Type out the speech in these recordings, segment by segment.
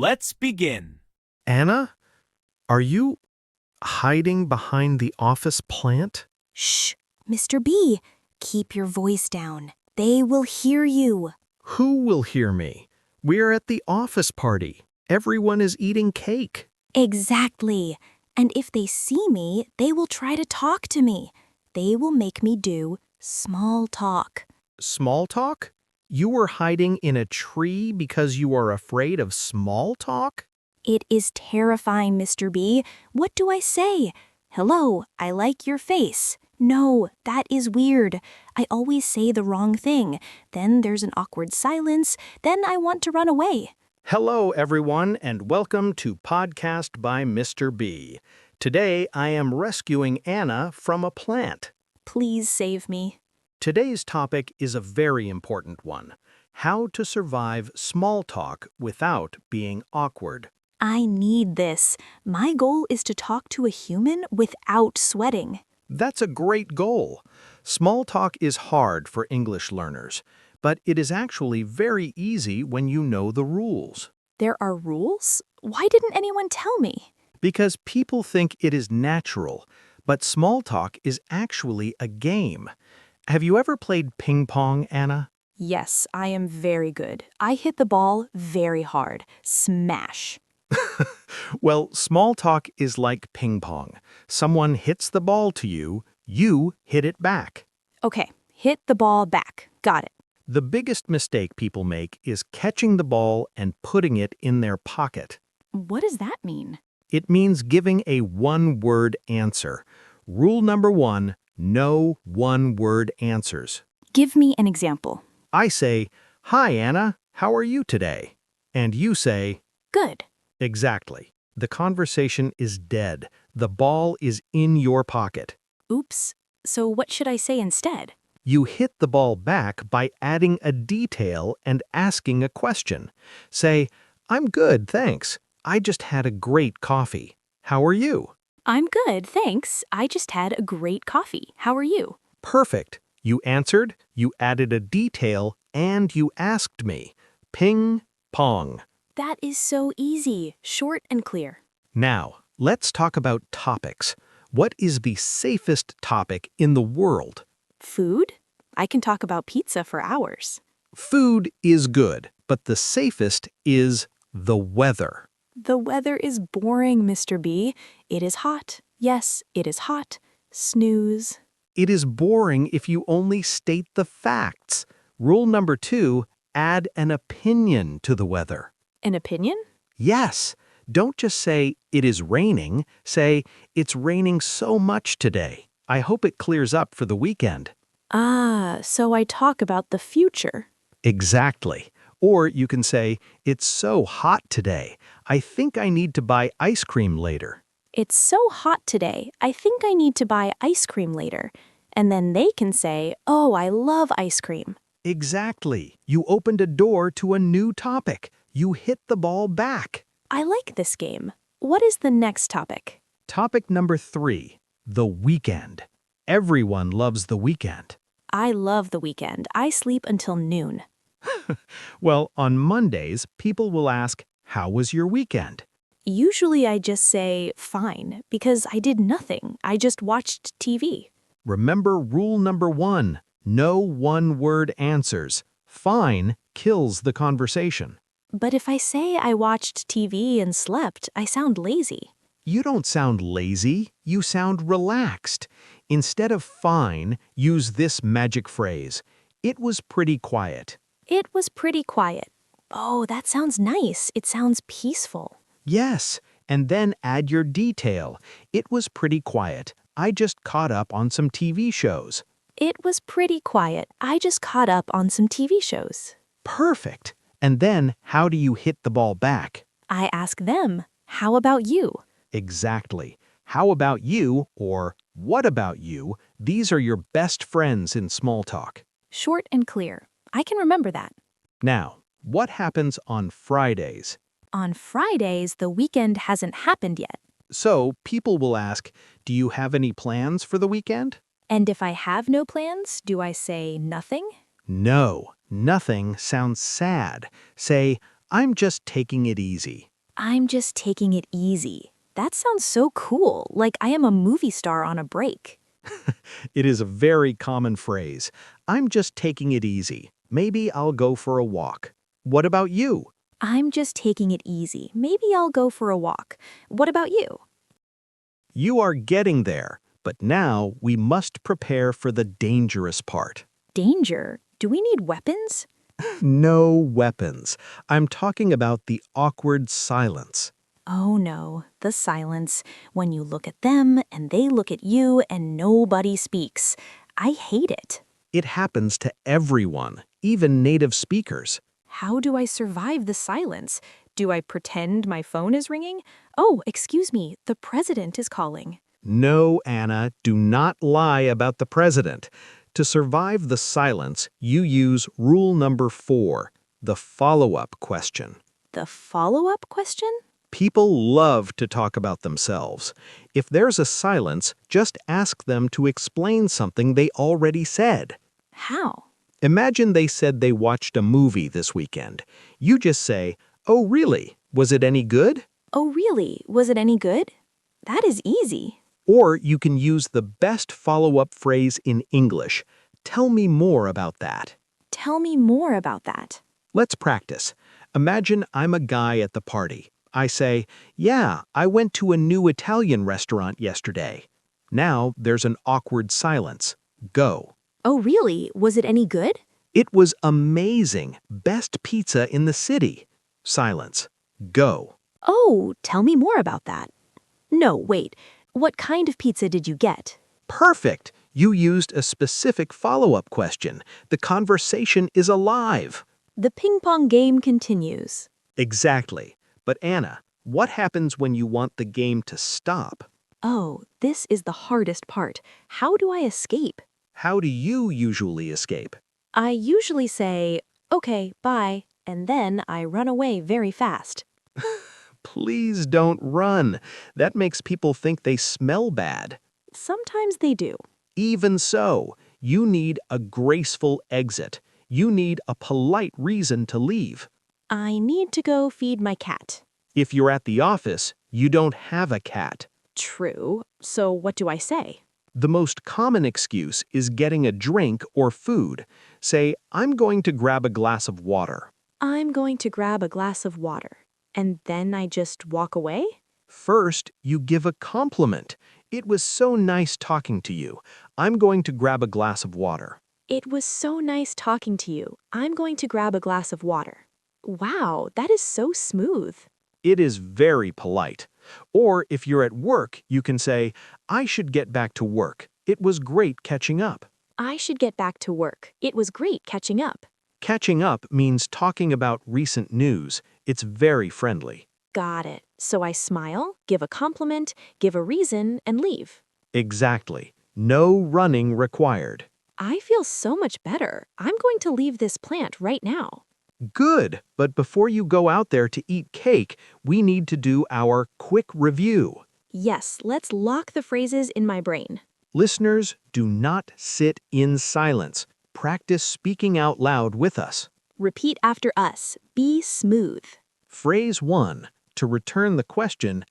Let's begin. Anna, are you hiding behind the office plant? Shh, Mr. B, keep your voice down. They will hear you. Who will hear me? We're at the office party. Everyone is eating cake. Exactly. And if they see me, they will try to talk to me. They will make me do small talk. Small talk? You were hiding in a tree because you are afraid of small talk? It is terrifying, Mr. B. What do I say? Hello, I like your face. No, that is weird. I always say the wrong thing. Then there's an awkward silence. Then I want to run away. Hello, everyone, and welcome to Podcast by Mr. B. Today, I am rescuing Anna from a plant. Please save me. Today's topic is a very important one: how to survive small talk without being awkward. I need this. My goal is to talk to a human without sweating. That's a great goal. Small talk is hard for English learners, but it is actually very easy when you know the rules. There are rules? Why didn't anyone tell me? Because people think it is natural, but small talk is actually a game. Have you ever played ping pong, Anna? Yes, I am very good. I hit the ball very hard. Smash. Well, small talk is like ping pong. Someone hits the ball to you, you hit it back. Okay, hit the ball back. Got it. The biggest mistake people make is catching the ball and putting it in their pocket. What does that mean? It means giving a one-word answer. Rule number 1, no one-word answers. Give me an example. I say, "Hi, Anna, how are you today?" And you say, Good. "Exactly." The conversation is dead. The ball is in your pocket. Oops. So what should I say instead? You hit the ball back by adding a detail and asking a question. Say, "I'm good, thanks. I just had a great coffee. How are you?" I'm good, thanks. I just had a great coffee. How are you? Perfect. You answered, you added a detail, and you asked me. Ping pong. That is so easy, short and clear. Now, let's talk about topics. What is the safest topic in the world? Food? I can talk about pizza for hours. Food is good, but the safest is the weather. The weather is boring, Mr. B. It is hot. Yes, it is hot. Snooze. It is boring if you only state the facts. Rule number 2, add an opinion to the weather. An opinion? Yes. Don't just say, "It is raining." Say, "It's raining so much today. I hope it clears up for the weekend." Ah, so I talk about the future. Exactly. Or you can say, "It's so hot today. I think I need to buy ice cream later." It's so hot today. I think I need to buy ice cream later. And then they can say, oh, I love ice cream. Exactly. You opened a door to a new topic. You hit the ball back. I like this game. What is the next topic? Topic number 3, the weekend. Everyone loves the weekend. I love the weekend. I sleep until noon. Well, on Mondays, people will ask, "How was your weekend?" Usually I just say, fine, because I did nothing. I just watched TV. Remember rule number 1, no one-word answers. Fine kills the conversation. But if I say I watched TV and slept, I sound lazy. You don't sound lazy, you sound relaxed. Instead of fine, use this magic phrase: "It was pretty quiet." It was pretty quiet. Oh, that sounds nice. It sounds peaceful. Yes, and then add your detail. "It was pretty quiet. I just caught up on some TV shows." It was pretty quiet. I just caught up on some TV shows. Perfect. And then how do you hit the ball back? I ask them, how about you? Exactly. How about you, or what about you? These are your best friends in small talk. Short and clear. I can remember that. Now, what happens on Fridays? On Fridays, the weekend hasn't happened yet. So people will ask, "Do you have any plans for the weekend?" And if I have no plans, do I say nothing? No, nothing sounds sad. Say, I'm just taking it easy. I'm just taking it easy. That sounds so cool, like I am a movie star on a break. It is a very common phrase. I'm just taking it easy. Maybe I'll go for a walk. What about you? I'm just taking it easy. Maybe I'll go for a walk. What about you? You are getting there, but now we must prepare for the dangerous part. Danger? Do we need weapons? No weapons. I'm talking about the awkward silence. Oh no, the silence. When you look at them and they look at you and nobody speaks. I hate it. It happens to everyone, even native speakers. How do I survive the silence? Do I pretend my phone is ringing? Oh, excuse me, the president is calling. No, Anna, do not lie about the president. To survive the silence, you use rule number 4, the follow-up question. The follow-up question? People love to talk about themselves. If there's a silence, just ask them to explain something they already said. How? Imagine they said they watched a movie this weekend. You just say, "Oh, really? Was it any good?" Oh really? Was it any good? That is easy. Or you can use the best follow-up phrase in English. Tell me more about that. Tell me more about that. Let's practice. Imagine I'm a guy at the party. I say, "Yeah, I went to a new Italian restaurant yesterday." Now there's an awkward silence. Go. Oh really? Was it any good? It was amazing. Best pizza in the city. Silence. Go. Oh, tell me more about that. No, wait. What kind of pizza did you get? Perfect. You used a specific follow-up question. The conversation is alive. The ping pong game continues. Exactly. But Anna, what happens when you want the game to stop? Oh, this is the hardest part. How do I escape? How do you usually escape? I usually say, okay, bye, and then I run away very fast. Please don't run. That makes people think they smell bad. Sometimes they do. Even so, you need a graceful exit. You need a polite reason to leave. I need to go feed my cat. If you're at the office, you don't have a cat. True. So what do I say? The most common excuse is getting a drink or food. Say, "I'm going to grab a glass of water." I'm going to grab a glass of water. And then I just walk away? First, you give a compliment. "It was so nice talking to you. I'm going to grab a glass of water." It was so nice talking to you. I'm going to grab a glass of water. Wow, that is so smooth. It is very polite. Or if you're at work, you can say, "I should get back to work. It was great catching up." I should get back to work. It was great catching up. Catching up means talking about recent news. It's very friendly. Got it. So I smile, give a compliment, give a reason, and leave. Exactly. No running required. I feel so much better. I'm going to leave this plant right now. Good, but before you go out there to eat cake, we need to do our quick review. Yes, let's lock the phrases in my brain. Listeners, do not sit in silence. Practice speaking out loud with us. Repeat after us. Be smooth. Phrase 1. To return the question,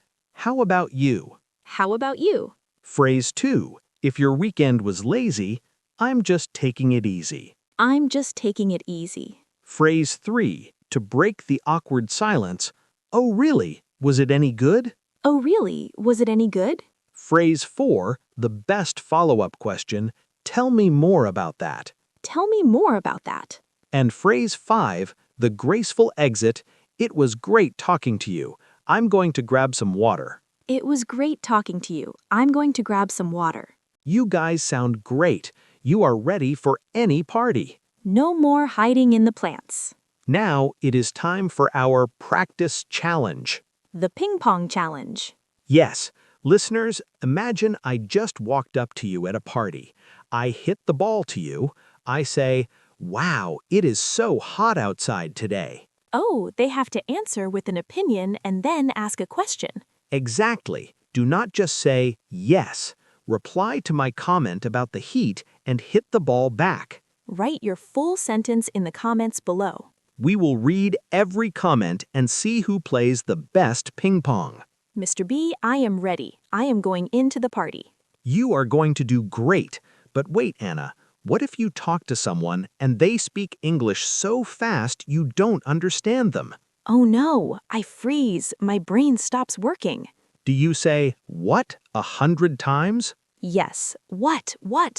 "How about you?" How about you? Phrase 2. If your weekend was lazy, "I'm just taking it easy." I'm just taking it easy. Phrase 3. To break the awkward silence, "Oh, really? Was it any good?" Oh really? Was it any good? Phrase 4. The best follow-up question, "Tell me more about that." Tell me more about that. And phrase 5. The graceful exit, "It was great talking to you. I'm going to grab some water." It was great talking to you. I'm going to grab some water. You guys sound great. You are ready for any party. No more hiding in the plants. Now it is time for our practice challenge. The ping pong challenge. Yes, listeners, imagine I just walked up to you at a party. I hit the ball to you. I say, "Wow, it is so hot outside today." Oh, they have to answer with an opinion and then ask a question. Exactly. Do not just say, "Yes." Reply to my comment about the heat and hit the ball back. Write your full sentence in the comments below. We will read every comment and see who plays the best ping pong. Mr. B, I am ready. I am going into the party. You are going to do great. But wait, Anna, what if you talk to someone and they speak English so fast you don't understand them? Oh no, I freeze. My brain stops working. Do you say, what, 100 times? Yes. What?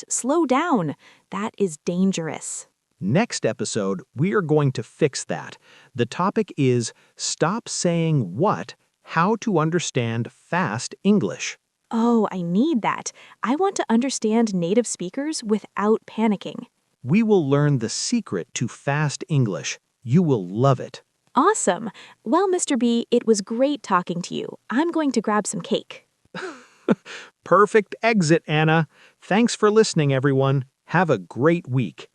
Slow down. That is dangerous. Next episode, we are going to fix that. The topic is Stop Saying What, How to Understand Fast English. Oh, I need that. I want to understand native speakers without panicking. We will learn the secret to fast English. You will love it. Awesome. Well, Mr. B, it was great talking to you. I'm going to grab some cake. Perfect exit, Anna. Thanks for listening, everyone. Have a great week.